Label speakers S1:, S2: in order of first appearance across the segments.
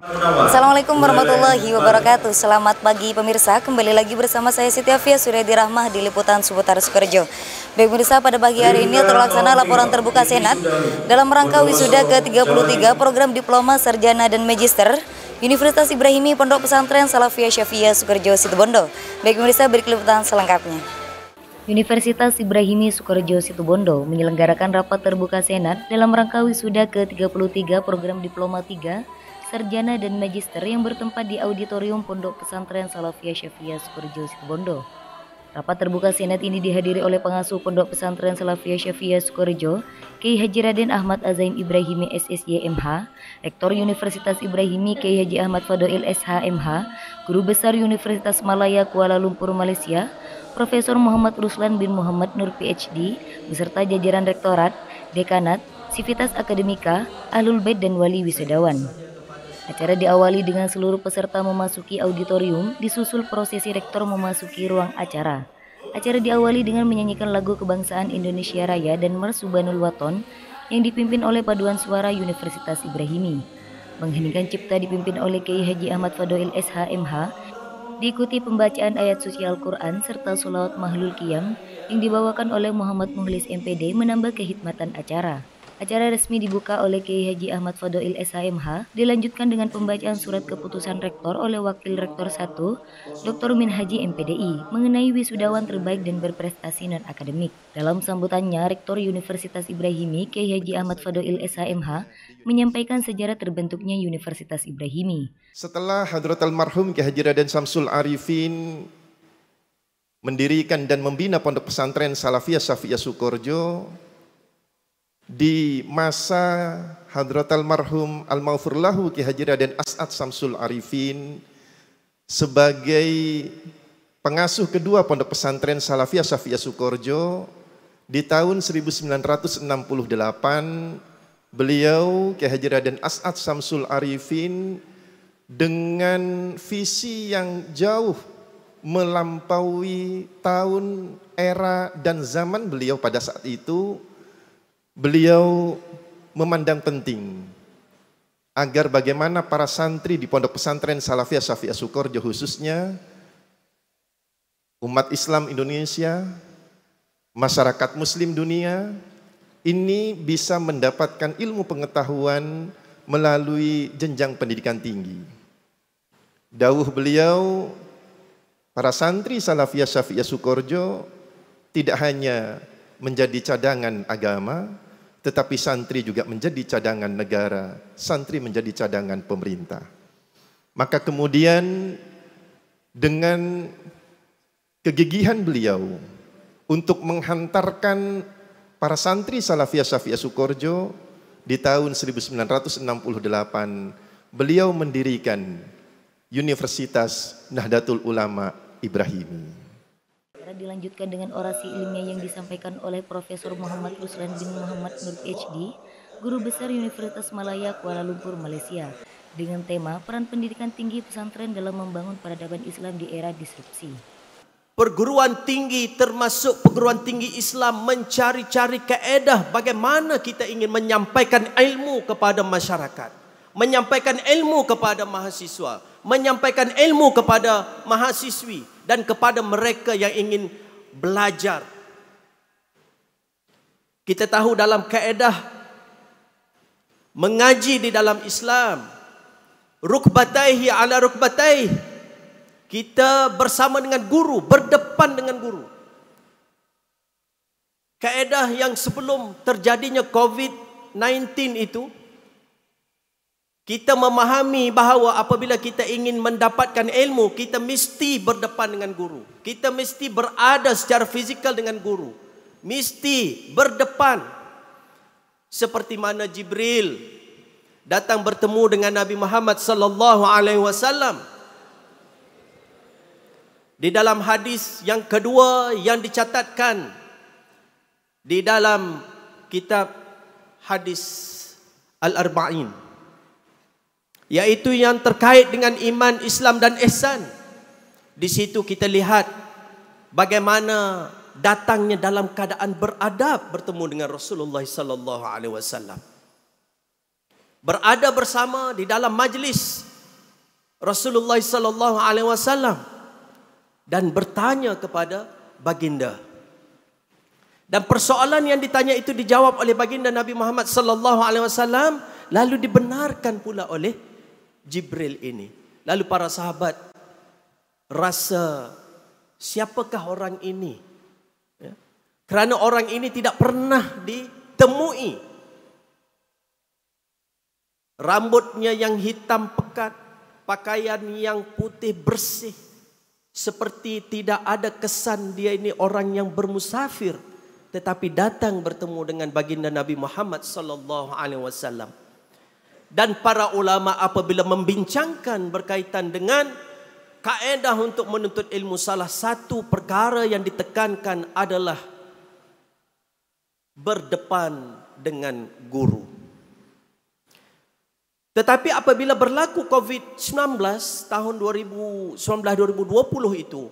S1: Assalamualaikum warahmatullahi wabarakatuh. Selamat pagi pemirsa, kembali lagi bersama saya Siti Afia Suryadi Rahmah di Liputan Seputar Sukoharjo. Baik pemirsa, pada pagi hari ini terlaksana laporan terbuka Senat dalam rangka wisuda ke-33 program Diploma Sarjana dan Magister Universitas Ibrahimi Pondok Pesantren Salafiyah Syafiyah Sukoharjo Situbondo. Baik pemirsa, berikut liputan selengkapnya. Universitas Ibrahimi Sukoharjo Situbondo menyelenggarakan rapat terbuka Senat dalam rangka wisuda ke-33 program Diploma 3 Sarjana dan Magister yang bertempat di Auditorium Pondok Pesantren Salafiyah Syafiyah Sukoharjo Situbondo. Rapat terbuka Senat ini dihadiri oleh pengasuh Pondok Pesantren Salafiyah Syafiyah Sukoharjo, Kiai Haji Raden Ahmad Azaim Ibrahimi SSY MH, Rektor Universitas Ibrahimi Kiai Haji Ahmad Fadoil SH MH, Guru Besar Universitas Malaya Kuala Lumpur Malaysia, Profesor Muhammad Ruslan bin Muhammad Nur PhD, beserta jajaran Rektorat, Dekanat, Sivitas Akademika, Ahlul Bait dan Wali Wisudawan. Acara diawali dengan seluruh peserta memasuki auditorium, disusul prosesi rektor memasuki ruang acara. Acara diawali dengan menyanyikan lagu kebangsaan Indonesia Raya dan Mars Subhanul Waton yang dipimpin oleh paduan suara Universitas Ibrahimi. Mengheningkan cipta dipimpin oleh Kiai Haji Ahmad Fadoil SH MH, diikuti pembacaan ayat suci Al-Quran serta sholawat mahlul qiyam yang dibawakan oleh Muhammad Muhlis MPD menambah kehikmatan acara. Acara resmi dibuka oleh Kiai Haji Ahmad Fadoil SHMH, dilanjutkan dengan pembacaan surat keputusan rektor oleh Wakil Rektor 1, Dr. Min Haji MPDI, mengenai wisudawan terbaik dan berprestasi non-akademik. Dalam sambutannya, Rektor Universitas Ibrahimi, Kiai Haji Ahmad Fadoil SHMH, menyampaikan sejarah terbentuknya Universitas Ibrahimi.
S2: Setelah Hadrat Almarhum Kiai Haji Raden Samsul Arifin mendirikan dan membina Pondok Pesantren Salafiyah Syafiyah Sukoharjo, di masa Hadrat Almarhum Al-Maghfurlahu Kiai Haji Raden As'ad Samsul Arifin sebagai pengasuh kedua Pondok Pesantren Salafiyah Syafiyah Sukoharjo di tahun 1968, beliau Kiai Haji Raden As'ad Samsul Arifin dengan visi yang jauh melampaui tahun, era dan zaman beliau pada saat itu, beliau memandang penting agar bagaimana para santri di Pondok Pesantren Salafiyah Syafiyah Sukoharjo khususnya umat Islam Indonesia, masyarakat muslim dunia ini bisa mendapatkan ilmu pengetahuan melalui jenjang pendidikan tinggi. Dawuh beliau, para santri Salafiyah Syafiyah Sukoharjo tidak hanya menjadi cadangan agama, tetapi santri juga menjadi cadangan negara, santri menjadi cadangan pemerintah. Maka kemudian dengan kegigihan beliau untuk menghantarkan para santri Salafiyah Syafiyah Sukoharjo di tahun 1968, beliau mendirikan Universitas Nahdlatul Ulama Ibrahimi.
S1: Dilanjutkan dengan orasi ilmiah yang disampaikan oleh Profesor Muhammad Ruslan bin Muhammad Nur PhD, Guru Besar Universitas Malaya Kuala Lumpur Malaysia, dengan tema peran pendidikan tinggi pesantren dalam membangun peradaban Islam di era disrupsi.
S3: Perguruan tinggi termasuk perguruan tinggi Islam mencari-cari kaedah bagaimana kita ingin menyampaikan ilmu kepada masyarakat, menyampaikan ilmu kepada mahasiswa, menyampaikan ilmu kepada mahasiswi dan kepada mereka yang ingin belajar. Kita tahu dalam kaedah mengaji di dalam Islam, rukbataihi ala rukbataih, kita bersama dengan guru, berdepan dengan guru. Kaedah yang sebelum terjadinya COVID-19 itu, kita memahami bahawa apabila kita ingin mendapatkan ilmu, kita mesti berdepan dengan guru. Kita mesti berada secara fizikal dengan guru. Mesti berdepan. Seperti mana Jibril datang bertemu dengan Nabi Muhammad sallallahu alaihi wasallam. Di dalam hadis yang kedua yang dicatatkan di dalam kitab hadis Al-Arba'in, yaitu yang terkait dengan iman, Islam dan ihsan. Di situ kita lihat bagaimana datangnya dalam keadaan beradab bertemu dengan Rasulullah sallallahu alaihi wasallam. Berada bersama di dalam majlis Rasulullah sallallahu alaihi wasallam dan bertanya kepada baginda. Dan persoalan yang ditanya itu dijawab oleh baginda Nabi Muhammad sallallahu alaihi wasallam, lalu dibenarkan pula oleh Jibril ini. Lalu para sahabat rasa, siapakah orang ini? Ya. Kerana orang ini tidak pernah ditemui. Rambutnya yang hitam pekat, pakaian yang putih bersih. Seperti tidak ada kesan dia ini orang yang bermusafir. Tetapi datang bertemu dengan baginda Nabi Muhammad sallallahu alaihi wasallam. Dan para ulama apabila membincangkan berkaitan dengan kaedah untuk menuntut ilmu, salah satu perkara yang ditekankan adalah berdepan dengan guru. Tetapi apabila berlaku COVID-19 tahun 2019-2020 itu,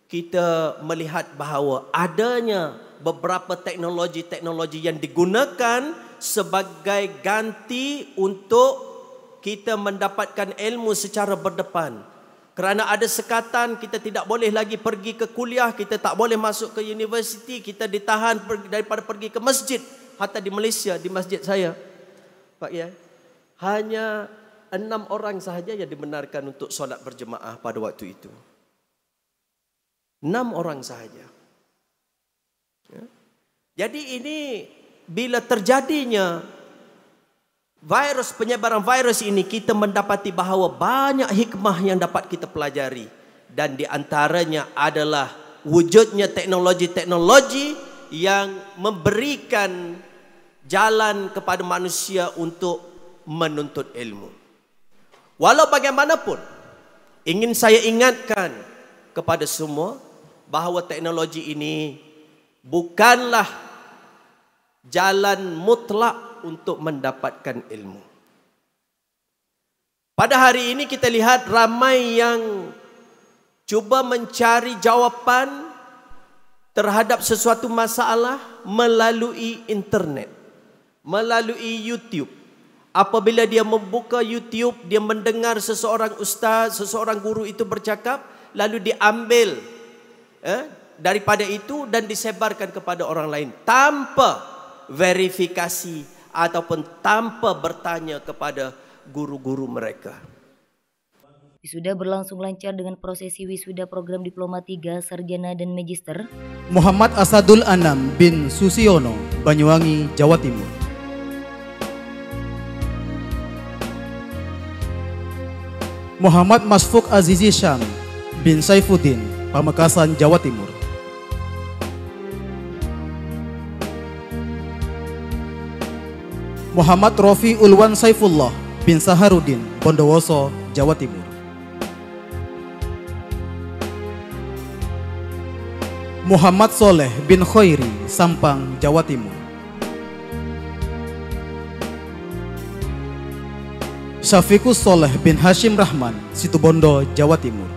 S3: kita melihat bahawa adanya beberapa teknologi-teknologi yang digunakan sebagai ganti untuk kita mendapatkan ilmu secara berdepan. Kerana ada sekatan, kita tidak boleh lagi pergi ke kuliah, kita tak boleh masuk ke universiti, kita ditahan daripada pergi ke masjid. Hatta di Malaysia, di masjid saya, Pak Yai, hanya 6 orang sahaja yang dibenarkan untuk solat berjemaah pada waktu itu. 6 orang sahaja. Ya. Jadi ini bila terjadinya penyebaran virus ini, kita mendapati bahawa banyak hikmah yang dapat kita pelajari. Dan di antaranya adalah wujudnya teknologi-teknologi yang memberikan jalan kepada manusia untuk menuntut ilmu. Walau bagaimanapun, ingin saya ingatkan kepada semua bahawa teknologi ini bukanlah jalan mutlak untuk mendapatkan ilmu. Pada hari ini kita lihat ramai yang cuba mencari jawapan terhadap sesuatu masalah melalui internet, melalui YouTube. Apabila dia membuka YouTube, dia mendengar seseorang ustaz, seseorang guru itu bercakap, lalu diambil daripada itu dan disebarkan kepada orang lain tanpa verifikasi ataupun tanpa bertanya kepada guru-guru mereka.
S1: Wisuda berlangsung lancar dengan prosesi wisuda program Diploma 3, Sarjana dan Magister.
S4: Muhammad Asadul Anam bin Susiono, Banyuwangi, Jawa Timur. Muhammad Masfuk Azizi Syam bin Saifuddin, Pamekasan, Jawa Timur. Muhammad Rofi Ulwan Saifullah bin Saharudin, Bondowoso, Jawa Timur. Muhammad Soleh bin Khoiri, Sampang, Jawa Timur. Syafiqus Soleh bin Hashim Rahman, Situbondo, Jawa Timur.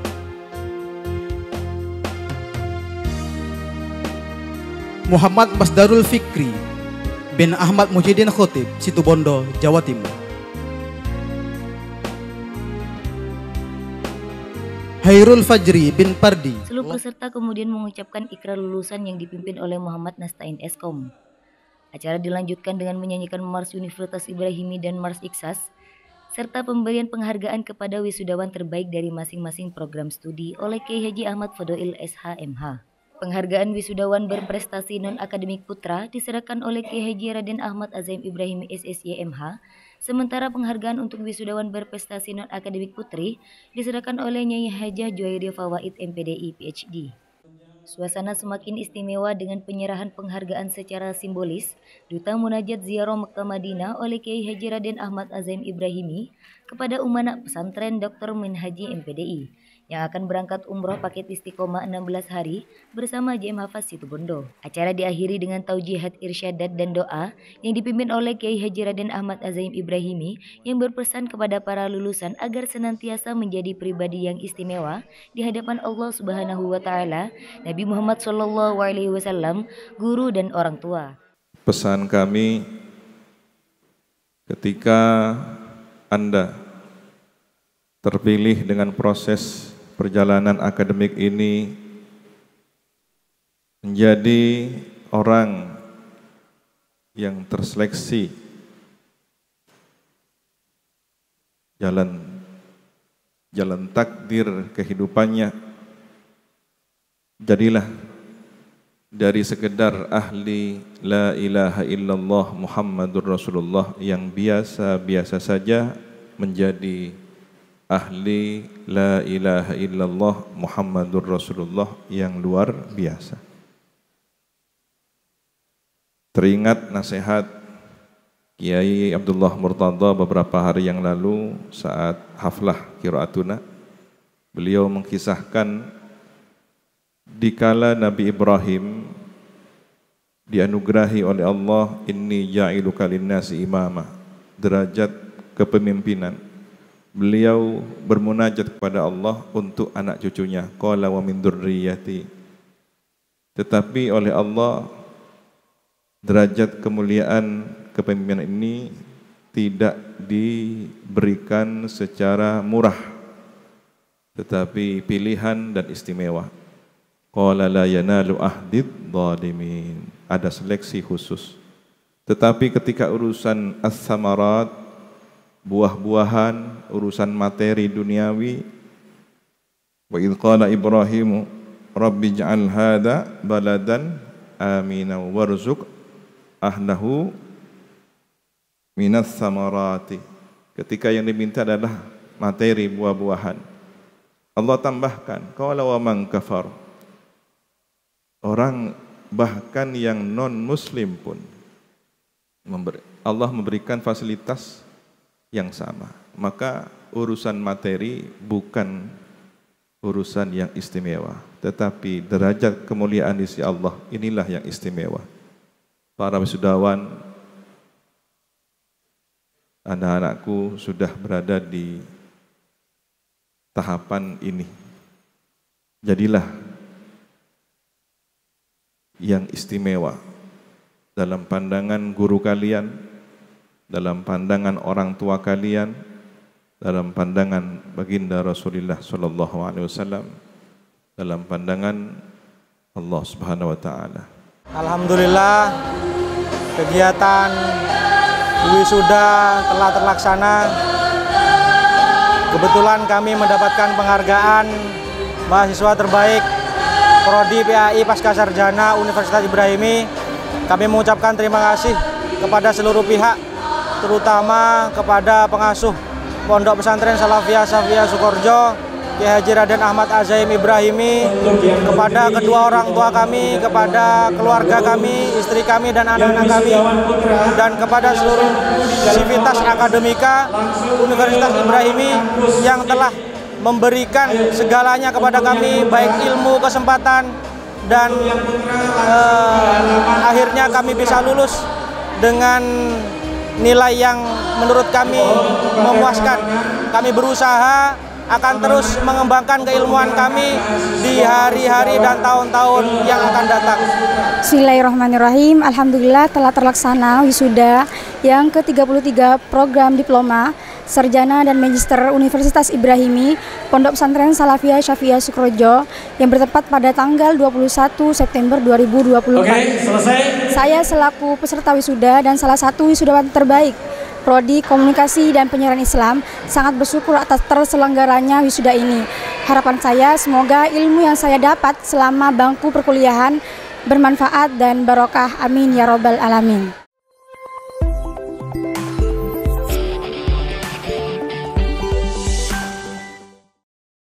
S4: Muhammad Masdarul Fikri bin Ahmad Muhyiddin Khotib, Situbondo, Jawa Timur. Hairul Fajri bin Pardi.
S1: Seluruh peserta kemudian mengucapkan ikrar lulusan yang dipimpin oleh Muhammad Nastain Eskom. Acara dilanjutkan dengan menyanyikan Mars Universitas Ibrahimi dan Mars Iksas, serta pemberian penghargaan kepada wisudawan terbaik dari masing-masing program studi oleh Kiai Haji Ahmad Fadail SHMH. Penghargaan wisudawan berprestasi non-akademik putra diserahkan oleh Kiai Haji Raden Ahmad Azaim Ibrahim SSYMH, sementara penghargaan untuk wisudawan berprestasi non-akademik putri diserahkan oleh Nyai Hajah Juwairiyah Fawaid MPDI PhD. Suasana semakin istimewa dengan penyerahan penghargaan secara simbolis Duta Munajat Ziarah Mekah Madinah oleh Kiai Haji Raden Ahmad Azaim Ibrahimi kepada Umanaq Pesantren Dr. Minhaji MPDI yang akan berangkat umroh paket istiqomah 16 hari bersama JM Hafaz Situbondo. Acara diakhiri dengan taujihat irsyadat dan doa yang dipimpin oleh Kiai Haji Raden Ahmad Azaim Ibrahimi yang berpesan kepada para lulusan agar senantiasa menjadi pribadi yang istimewa di hadapan Allah Subhanahu wa taala, Nabi Muhammad sallallahu alaihi wasallam, guru dan orang tua.
S5: Pesan kami ketika Anda terpilih dengan proses perjalanan akademik ini menjadi orang yang terseleksi jalan takdir kehidupannya. Jadilah dari sekedar ahli la ilaha illallah Muhammadur Rasulullah yang biasa-biasa saja menjadi ahli la ilaha illallah Muhammadur Rasulullah yang luar biasa. Teringat nasihat Kiai Abdullah Murtada beberapa hari yang lalu saat haflah qiraatuna. Beliau mengkisahkan dikala Nabi Ibrahim dianugerahi oleh Allah, inni ja'iluka linnasi imama, derajat kepemimpinan. Beliau bermunajat kepada Allah untuk anak cucunya, qala wa min dzurriyyati. Tetapi oleh Allah derajat kemuliaan kepemimpinan ini tidak diberikan secara murah, tetapi pilihan dan istimewa. Qala la yanalu ahdid dhalimin. Ada seleksi khusus. Tetapi ketika urusan as-samarat, buah-buahan, urusan materi duniawi, wa idh qala Ibrahimu rabbi ja'al hadha baladan amina warzuq ahlahu minas samarati. Ketika yang diminta adalah materi buah-buahan, Allah tambahkan qala wa man kafar. Orang bahkan yang non muslim pun Allah memberikan fasilitas yang sama. Maka urusan materi bukan urusan yang istimewa, tetapi derajat kemuliaan di sisi Allah inilah yang istimewa. Para wisudawan, anak-anakku sudah berada di tahapan ini. Jadilah yang istimewa dalam pandangan guru kalian, dalam pandangan orang tua kalian, dalam pandangan baginda Rasulullah sallallahu alaihi wasallam, dalam pandangan Allah Subhanahu wa taala.
S6: Alhamdulillah, kegiatan wisuda telah terlaksana. Kebetulan kami mendapatkan penghargaan mahasiswa terbaik Prodi PAI Pascasarjana Universitas Ibrahimi. Kami mengucapkan terima kasih kepada seluruh pihak, terutama kepada pengasuh Pondok Pesantren Salafiyah Syafiyah Sukorjo, Kiai Haji Raden Ahmad Azaim Ibrahimi, kepada kedua orang tua kami, kepada keluarga kami, istri kami dan anak-anak kami, dan kepada seluruh sivitas akademika Universitas Ibrahimi yang telah memberikan segalanya kepada kami, baik ilmu, kesempatan, dan akhirnya kami bisa lulus dengan nilai yang menurut kami memuaskan. Kami berusaha akan terus mengembangkan keilmuan kami di hari-hari dan tahun-tahun yang akan datang.
S7: Bismillahirrahmanirrahim. Alhamdulillah telah terlaksana wisuda yang ke-33 program diploma Sarjana dan Magister Universitas Ibrahimi Pondok Pesantren Salafiyah Syafiyah Sukorjo yang bertepat pada tanggal 21 September 2024.
S8: Oke, selesai.
S7: Saya selaku peserta wisuda dan salah satu wisudawan terbaik Prodi Komunikasi dan Penyiaran Islam sangat bersyukur atas terselenggaranya wisuda ini. Harapan saya semoga ilmu yang saya dapat selama bangku perkuliahan bermanfaat dan barokah. Amin ya robbal alamin.